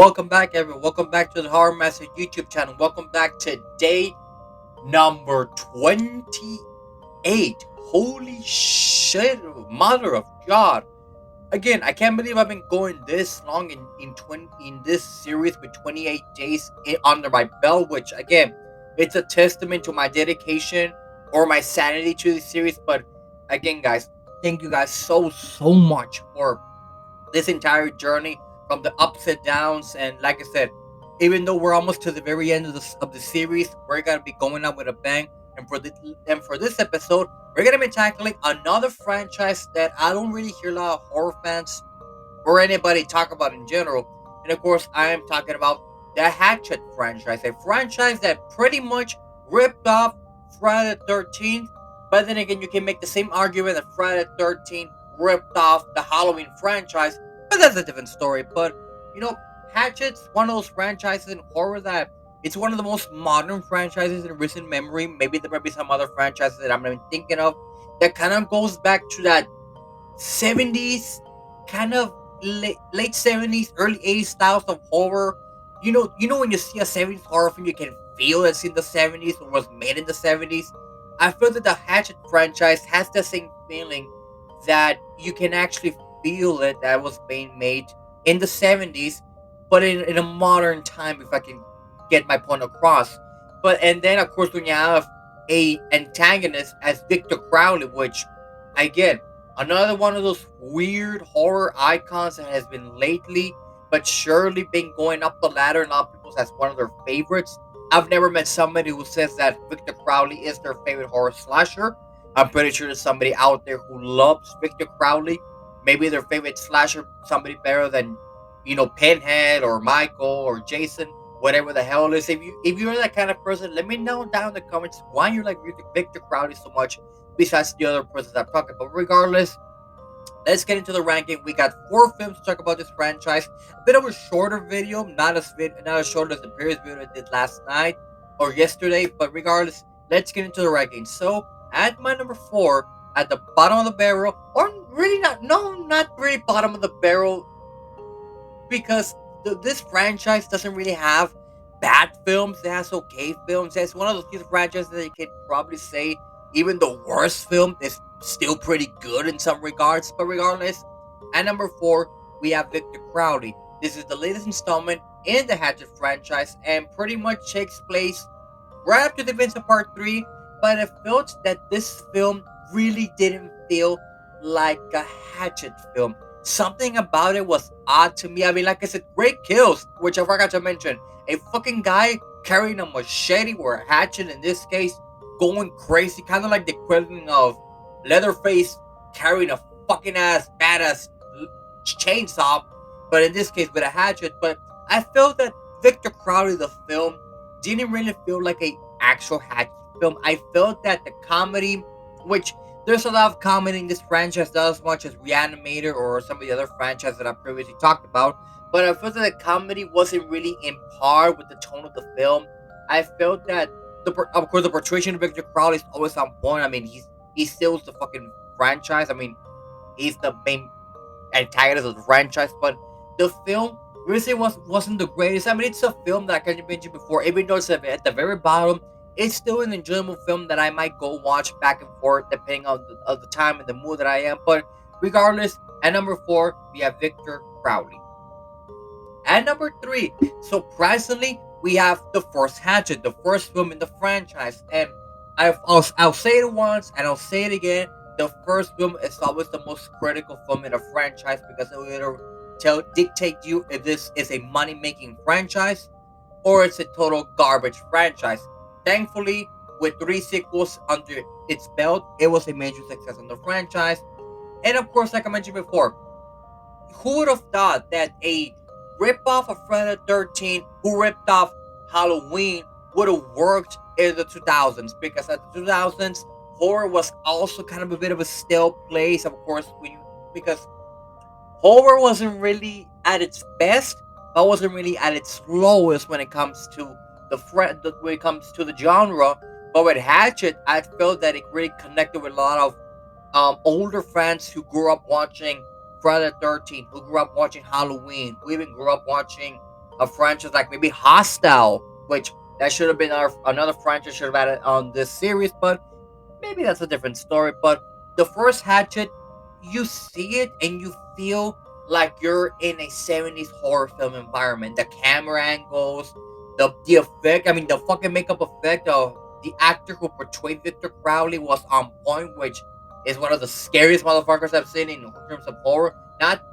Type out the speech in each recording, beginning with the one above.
Welcome back, everyone. Welcome back to the Horror Master YouTube channel. Welcome back to day number 28. Holy shit, mother of God. Again, I can't believe I've been going this long in this series with 28 days under my belt, which again, it's a testament to my dedication or my sanity to this series. But again, guys, thank you guys so much for this entire journey from the ups and downs. And like I said, even though we're almost to the very end of the series, we're gonna be going out with a bang. And for this episode, we're gonna be tackling another franchise that I don't really hear a lot of horror fans or anybody talk about in general. And of course, I am talking about the Hatchet franchise, a franchise that pretty much ripped off Friday the 13th. But then again, you can make the same argument that Friday the 13th ripped off the Halloween franchise, but that's a different story. But you know, Hatchet's one of those franchises in horror that it's one of the most modern franchises in recent memory. Maybe there might be some other franchises that I'm not even thinking of that kind of goes back to that 70s kind of late 70s early 80s styles of horror. You know when you see a 70s horror film, you can feel it's in the 70s or was made in the 70s. I feel that the Hatchet franchise has the same feeling, that you can actually feel it, that was being made in the 70s but in a modern time, if I can get my point across. But and then of course when you have a antagonist as Victor Crowley, which again, another one of those weird horror icons that has been lately, but surely been going up the ladder. And a lot of people as one of their favorites. I've never met somebody who says that Victor Crowley is their favorite horror slasher. I'm pretty sure there's somebody out there who loves Victor Crowley. Maybe their favorite slasher, somebody better than Pinhead or Michael or Jason, whatever the hell it is. If you're that kind of person, let me know down in the comments why you like Victor Crowley so much, besides the other persons I'm talking about. Regardless, let's get into the ranking. We got 4 films to talk about this franchise. A bit of a shorter video, not as short as the previous video I did last night or yesterday. But regardless, let's get into the ranking. So at my number 4, at the bottom of the barrel, or really not, no, not really bottom of the barrel, because this franchise doesn't really have bad films. It has okay films. It's one of those few franchises that you can probably say even the worst film is still pretty good in some regards. But regardless, at number 4, we have Victor Crowley. This is the latest installment in the Hatchet franchise and pretty much takes place right after the events of Part 3. But I felt that this film really didn't feel like a Hatchet film. Something about it was odd to me. I mean, like I said, great kills, which I forgot to mention. A fucking guy carrying a machete or a hatchet in this case, going crazy, kind of like the equivalent of Leatherface carrying a fucking ass badass chainsaw, but in this case with a hatchet. But I felt that Victor Crowley, the film, didn't really feel like a actual hatchet film. I felt that the comedy, which there's a lot of comedy in this franchise, not as much as Reanimator or some of the other franchises that I previously talked about. But I felt that the comedy wasn't really in par with the tone of the film. I felt that of course the portrayal of Victor Crowley is always on point. I mean, he steals the fucking franchise. I mean, he's the main antagonist of the franchise. But the film really wasn't the greatest. I mean, it's a film that I mentioned before, even though it's at the very bottom, it's still an enjoyable film that I might go watch back and forth depending on the time and the mood that I am. But regardless, at number 4, we have Victor Crowley. At number 3, surprisingly, we have the first Hatchet, the first film in the franchise. And I'll say it once and I'll say it again. The first film is always the most critical film in a franchise because it will dictate you if this is a money-making franchise or it's a total garbage franchise. Thankfully, with 3 sequels under its belt, it was a major success on the franchise. And of course, like I mentioned before, who would have thought that a rip-off of Friday the 13th, who ripped off Halloween, would have worked in the 2000s? Because at the 2000s, horror was also kind of a bit of a stale place, of course, because horror wasn't really at its best, but wasn't really at its lowest when it comes to when it comes to the genre. But with Hatchet, I felt that it really connected with a lot of older fans who grew up watching Friday the 13th, who grew up watching Halloween, who even grew up watching a franchise like maybe Hostile, which that should have been our another franchise should have added on this series, but maybe that's a different story. But the first Hatchet, you see it and you feel like you're in a 70s horror film environment. The camera angles, the effect, I mean the fucking makeup effect of the actor who portrayed Victor Crowley was on point, which is one of the scariest motherfuckers I've seen in terms of horror. Not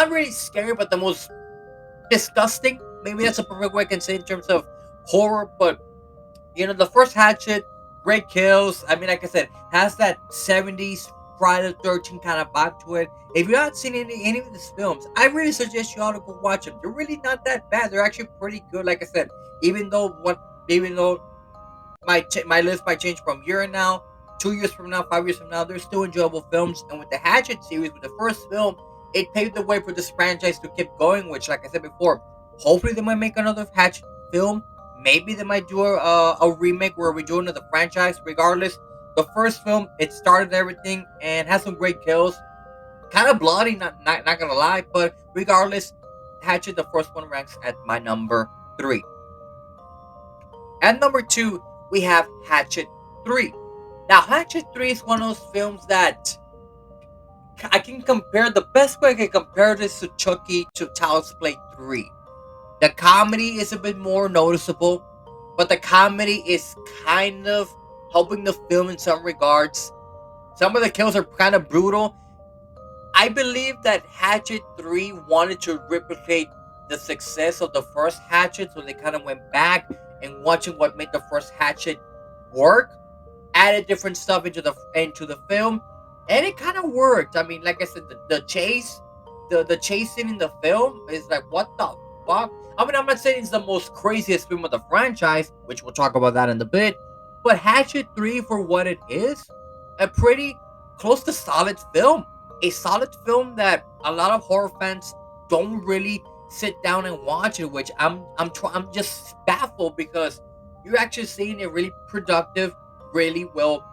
really scary, but the most disgusting. Maybe that's a perfect way I can say in terms of horror, but the first Hatchet, great kills. I mean, like I said, has that 70s Friday the 13th kind of vibe to it. If you're not seen any of these films, I really suggest you all to go watch them. They're really not that bad. They're actually pretty good. Like I said, even though my list might change from year now, 2 years from now, 5 years from now. They're still enjoyable films. And with the Hatchet series, with the first film, it paved the way for this franchise to keep going. Which, like I said before, hopefully they might make another Hatchet film. Maybe they might do a remake where we do another franchise. Regardless, the first film it started everything and has some great kills. Kind of bloody, not gonna lie, but regardless, Hatchet, the first one, ranks at my number three. At number two, we have Hatchet 3. Now, Hatchet 3 is one of those films that I can compare. The best way I can compare this to Chucky to Child's Play 3. The comedy is a bit more noticeable, but the comedy is kind of helping the film in some regards. Some of the kills are kind of brutal. I believe that Hatchet 3 wanted to replicate the success of the first Hatchet, so they kind of went back and watching what made the first Hatchet work, added different stuff into the film, and it kind of worked. I mean, like I said, the chase, the chasing in the film is like, what the fuck? I mean, I'm not saying it's the most craziest film of the franchise, which we'll talk about that in a bit, but Hatchet 3, for what it is, a pretty close to solid film. A solid film that a lot of horror fans don't really sit down and watch it, which I'm just baffled because you're actually seeing a really productive, really well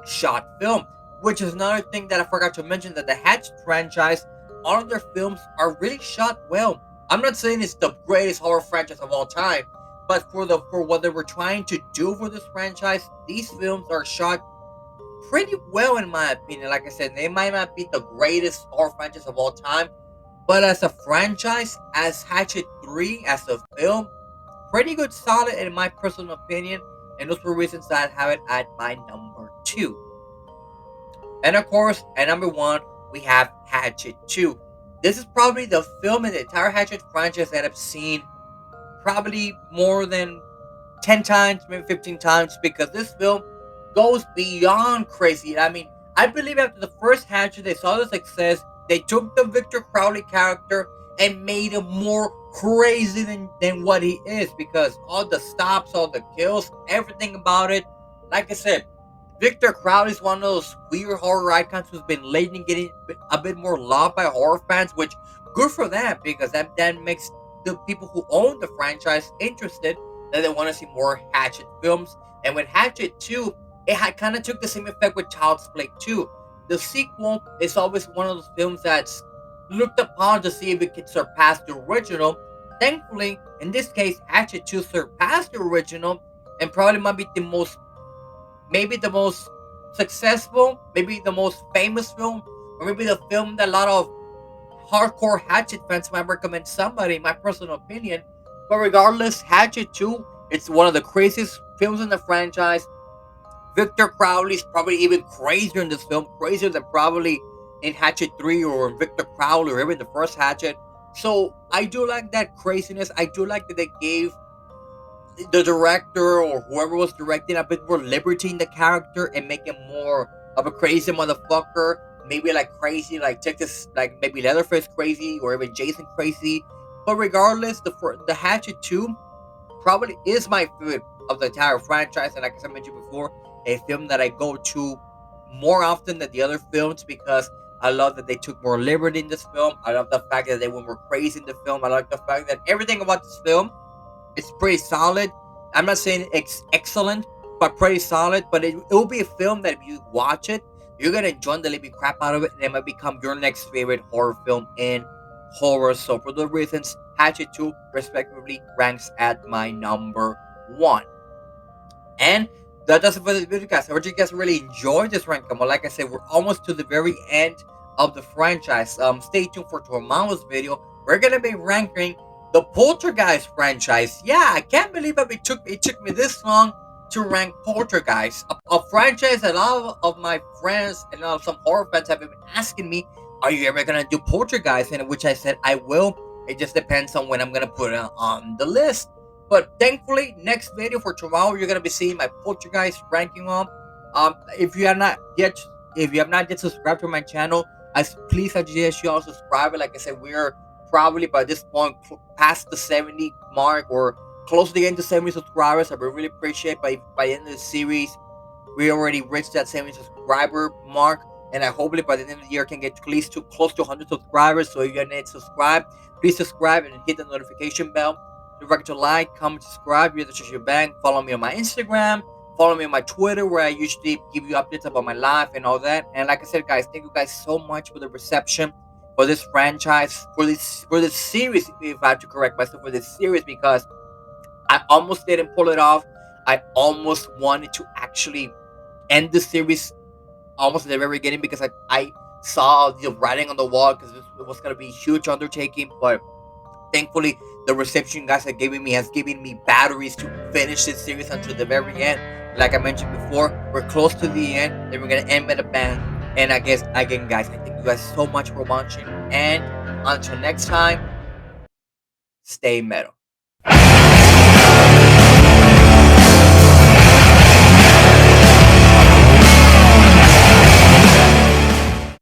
shot film. Which is another thing that I forgot to mention, that the Hatchet franchise, all of their films are really shot well. I'm not saying it's the greatest horror franchise of all time, but for what they were trying to do for this franchise, these films are shot pretty well in my opinion. Like I said, they might not be the greatest horror franchise of all time, but as a franchise, as Hatchet 3, as a film, pretty good solid in my personal opinion. And those were reasons that I have it at my number two. And of course, at number one, we have Hatchet 2. This is probably the film in the entire Hatchet franchise that I've seen probably more than 10 times, maybe 15 times, because this film goes beyond crazy. I mean, I believe after the first Hatchet, they saw the success. They took the Victor Crowley character and made him more crazy than what he is, because all the stops, all the kills, everything about it. Like I said, Victor Crowley is one of those weird horror icons who's been lately getting a bit more loved by horror fans, which good for them, because that makes the people who own the franchise interested, that they want to see more Hatchet films. And with Hatchet 2, it had kind of took the same effect with Child's Play 2. The sequel is always one of those films that's looked upon to see if it could surpass the original. Thankfully, in this case, Hatchet 2 surpassed the original and probably might be maybe the most successful, maybe the most famous film, or maybe the film that a lot of hardcore Hatchet fans might recommend somebody, in my personal opinion. But regardless, Hatchet 2, it's one of the craziest films in the franchise. Victor Crowley's probably even crazier in this film, crazier than probably in Hatchet 3 or in Victor Crowley or even the first Hatchet. So I do like that craziness. I do like that they gave the director or whoever was directing a bit more liberty in the character and make him more of a crazy motherfucker. Maybe like crazy, like Texas, like maybe Leatherface crazy or even Jason crazy. But regardless, the Hatchet 2 probably is my favorite of the entire franchise. And like I mentioned before, a film that I go to more often than the other films, because I love that they took more liberty in this film. I love the fact that they went more crazy in the film. I like the fact that everything about this film is pretty solid. I'm not saying it's excellent, but pretty solid. But it will be a film that if you watch it, you're gonna enjoy the living crap out of it, and it might become your next favorite horror film in horror. So for those reasons, Hatchet 2 respectively ranks at my number 1. And that does it for this video, guys. I hope you guys really enjoyed this rank. Well, like I said, we're almost to the very end of the franchise. Stay tuned for tomorrow's video. We're gonna be ranking the Poltergeist franchise. Yeah, I can't believe it took me this long to rank Poltergeist, a franchise that a lot of my friends and some horror fans have been asking me, "Are you ever gonna do Poltergeist?" And which I said I will. It just depends on when I'm gonna put it on the list. But thankfully, next video for tomorrow, you're gonna be seeing my Poltergeist ranking up. If you have not yet, subscribed to my channel, please suggest you all subscribe. Like I said, we're probably by this point past the 70 mark or close to the end of 70 subscribers. I would really appreciate by the end of the series we already reached that 70 subscriber mark, and I hopefully by the end of the year can get at least to close to 100 subscribers. So if you're not subscribe, please subscribe and hit the notification bell. Don't forget to like, comment, subscribe. You're the Treasure Bank. Follow me on my Instagram. Follow me on my Twitter, where I usually give you updates about my life and all that. And like I said, guys, thank you guys so much for the reception for this franchise, for this series. If I have to correct myself, for this series, because I almost didn't pull it off. I almost wanted to actually end the series almost at the very beginning, because I saw the writing on the wall, because it was going to be a huge undertaking. But thankfully, the reception you guys have given me has given me batteries to finish this series until the very end. Like I mentioned before, we're close to the end. Then we're gonna end with a bang. And I guess again, guys, I thank you guys so much for watching. And until next time, stay metal.